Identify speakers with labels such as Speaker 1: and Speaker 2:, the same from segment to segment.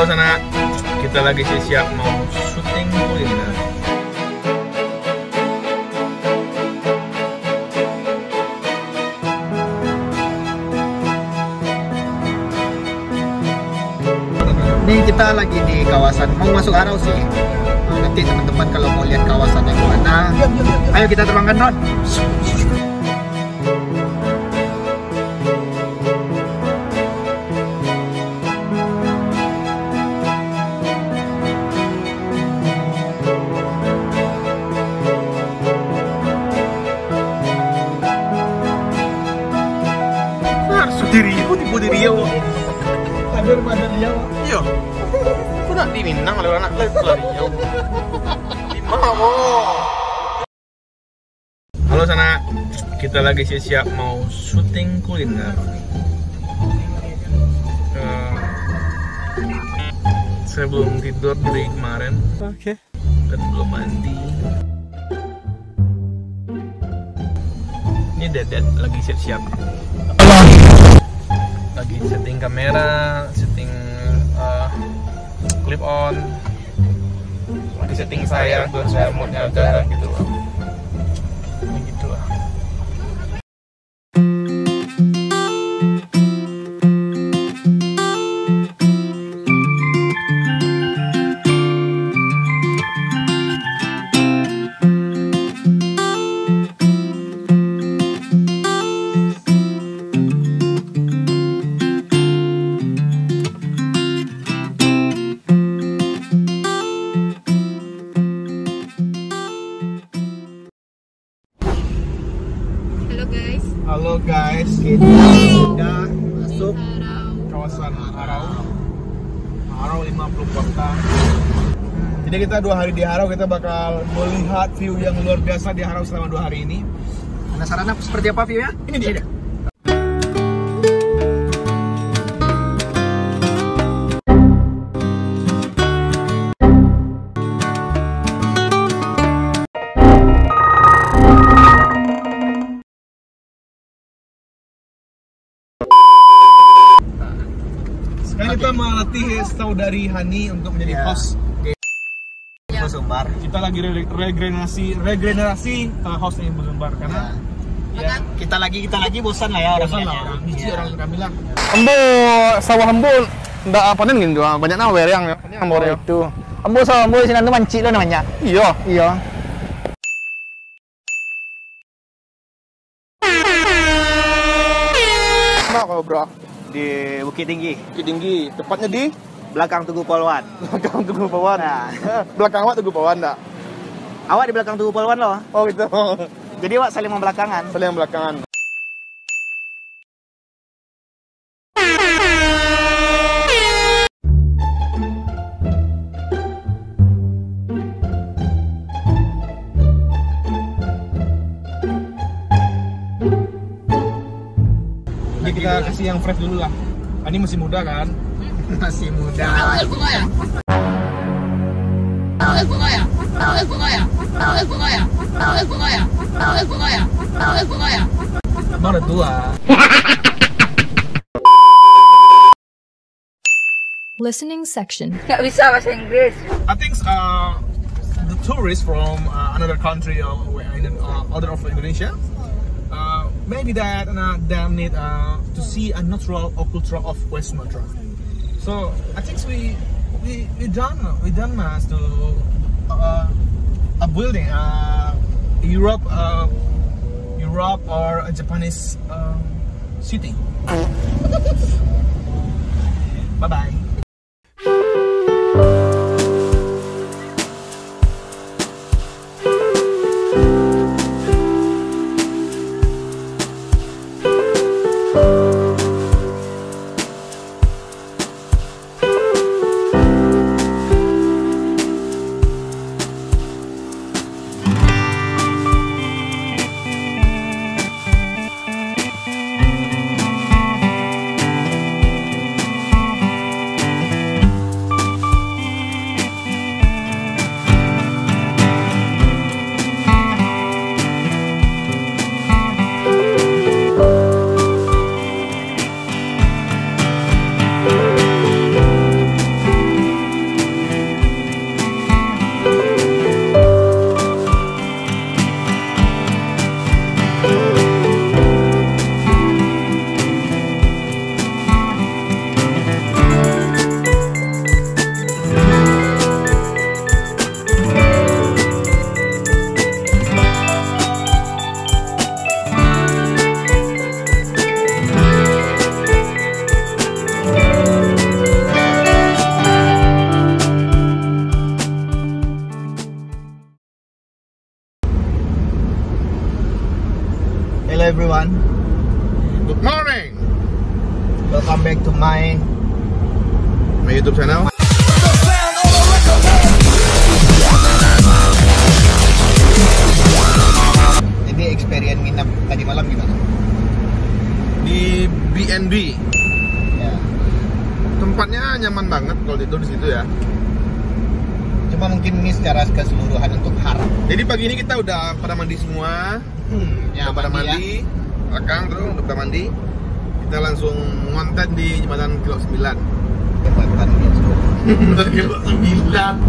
Speaker 1: Halo sana, kita lagi siap mau syuting kuliner.
Speaker 2: Ini kita lagi di kawasan mau masuk Harau sih. Nanti teman-teman kalau mau lihat kawasannya gimana, ayo kita terbangkan drone.
Speaker 1: Tipu di Riau.
Speaker 2: Kader pada Riau.
Speaker 1: Iya. Kok nak di Minang ada anak live lah Riau. Di mana mo? Halo sana, kita lagi siap mau syuting kuliner. Saya belum tidur dari kemarin. Oke. Dan belum mandi. Ini Dedet lagi siap-siap. Lagi setting kamera, setting clip on, lagi setting saya buat saya moodnya ada gitu loh. Gitu lah. Halo guys, kita sudah masuk kawasan Harau 50 kota. Jadi kita 2 hari di Harau, kita bakal melihat view yang luar biasa di Harau selama 2 hari ini.
Speaker 2: Penasaran seperti apa view-nya? Ini dia.
Speaker 1: Sekarang kita melatih saudari Hani untuk menjadi host di
Speaker 2: Sumbar.
Speaker 1: Kita lagi regenerasi host di Sumbar karena ya,
Speaker 2: kita lagi bosan lah ya
Speaker 1: orang biji orang suka bilang.
Speaker 3: Ambo sawah ambo ndak panen gitu, banyak nama werang ya. Ambo itu.
Speaker 2: Ambo sawah ambo sini manci lo namanya.
Speaker 3: Iya.
Speaker 2: Iya.
Speaker 3: Mana kau bro?
Speaker 2: Di Bukit Tinggi.
Speaker 3: Bukit Tinggi. Tepatnya di
Speaker 2: Belakang Tugu Polwan.
Speaker 3: belakang Tugu Pawan.
Speaker 2: Nah.
Speaker 3: Belakang awak Tugu Pawan enggak?
Speaker 2: Awak di belakang Tugu Polwan loh.
Speaker 3: Oh gitu.
Speaker 2: Jadi awak saling membelakangan.
Speaker 3: Saling belakangan.
Speaker 1: Jadi kita kasih yang fresh dulu lah. Ini masih muda kan?
Speaker 2: Masih muda.
Speaker 1: Baru tua.
Speaker 4: Listening section.
Speaker 5: Nggak bisa bahasa Inggris.
Speaker 1: I think the tourists from another country or other of Indonesia, maybe that they need to see a natural or culture of West Sumatra. So I think we done to a building Europe or a Japanese city. Bye bye.
Speaker 2: everyone.
Speaker 3: Good morning.
Speaker 2: Welcome back to my
Speaker 3: YouTube channel.
Speaker 2: Jadi experience nginep tadi malam gimana?
Speaker 3: Di BNB.
Speaker 2: Ya.
Speaker 3: Tempatnya nyaman banget kalau tidur di situ ya.
Speaker 2: Cuma mungkin ini secara keseluruhan untuk harap.
Speaker 3: Jadi pagi ini kita udah pada mandi semua.
Speaker 2: Ya,
Speaker 3: Udah pada mandi. Akang tuh udah pada mandi. Kita langsung ngonten di jembatan Kilo 9.
Speaker 2: Jembatan
Speaker 3: Kilo 9.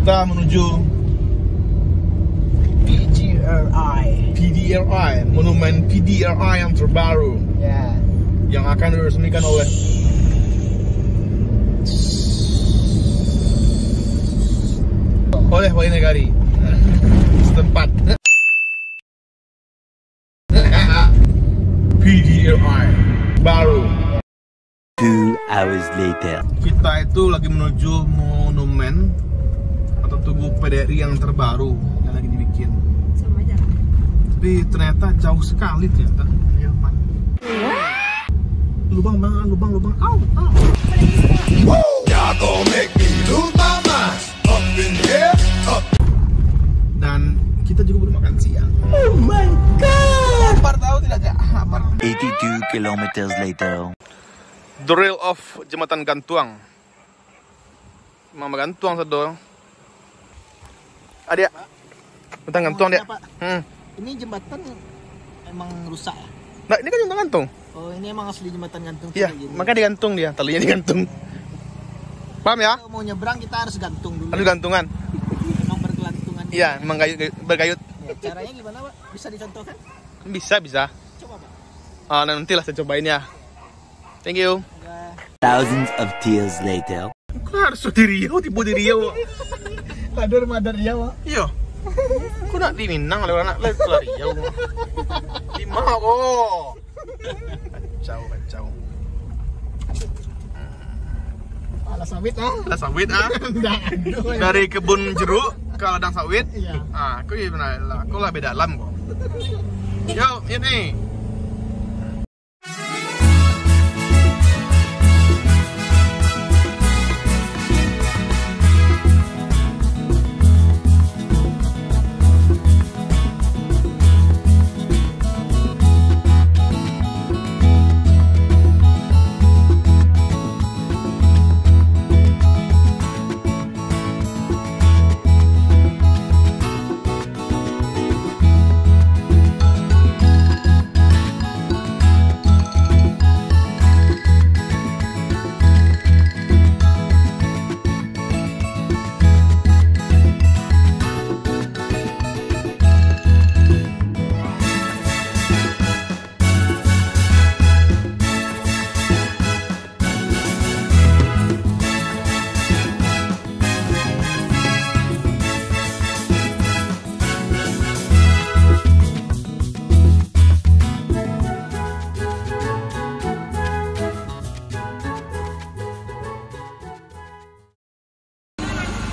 Speaker 3: Kita menuju PDRI, monumen PDRI yang terbaru,
Speaker 2: Ya.
Speaker 3: yang akan diresmikan oleh Wali Negari setempat. PDRI baru.
Speaker 5: 2 hours later.
Speaker 3: Kita itu lagi menuju monumen atau tugu PDRI yang terbaru yang lagi dibikin. Tapi ternyata jauh sekali ternyata. Lubang. Au. Dan kita juga belum makan siang. Oh my god. Lapar tahu tidak? Lapar.
Speaker 5: 82 kilometers later.
Speaker 3: Drill of jembatan gantung. Mama gantung satu. Adik. Jembatan gantung dia.
Speaker 2: Ini jembatan emang rusak ya?
Speaker 3: Nah, ini kan jembatan gantung.
Speaker 2: Oh, ini emang asli jembatan gantung.
Speaker 3: Iya, makanya digantung dia, talinya digantung. Paham ya?
Speaker 2: Kalau mau nyebrang kita harus gantung dulu.
Speaker 3: Lalu gantungan.
Speaker 2: Emang bergelantungan.
Speaker 3: Iya, emang bergayut.
Speaker 2: Ya, caranya gimana, Pak? Bisa dicontohkan?
Speaker 3: Bisa.
Speaker 2: Coba, Pak.
Speaker 3: Nantilah saya cobain ya. Thank you.
Speaker 5: Thousands of tears later.
Speaker 3: Kok harus di Riau, tiba di Riau?
Speaker 2: Kadur madar ya, Pak.
Speaker 3: Iya. Kok nak di Minang oleh anak lain ke Riau? Di mana kok? Kacau.
Speaker 2: Alas sawit ah.
Speaker 3: Ladang sawit ah. Dari kebun jeruk ke ladang sawit.
Speaker 2: Iya.
Speaker 3: Kok gimana lah? Kok lebih dalam kok? Yo, ini.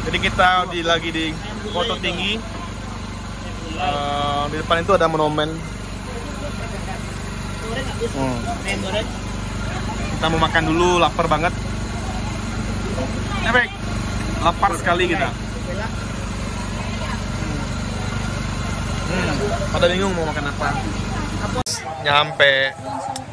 Speaker 3: Jadi kita lagi di Koto Tinggi. Di depan itu ada monumen. Kita mau makan dulu, lapar banget. Baik, lapar sekali kita. Pada bingung mau makan apa.
Speaker 1: nyampe.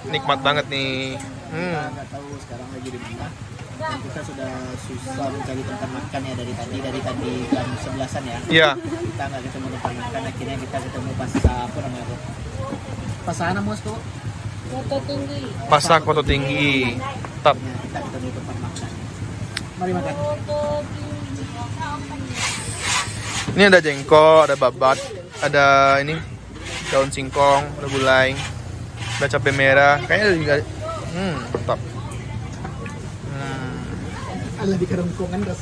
Speaker 1: Nikmat banget nih.
Speaker 2: Nggak tahu sekarang lagi di mana. Kita sudah susah mencari tempat makan ya dari tadi jam 11-an ya.
Speaker 1: Iya.
Speaker 2: Kita nggak ketemu tempat makan, akhirnya kita ketemu apa namanya bro? Pasana Mosko.
Speaker 1: Pasar Koto Tinggi. Tetap.
Speaker 2: Kita ketemu tempat makan. Mari makan.
Speaker 1: Ini ada jengkol, ada babat, ada ini daun singkong, ada gulai, ada cabai merah. Kayaknya juga mantap.
Speaker 2: Ala di kerongkongan ras.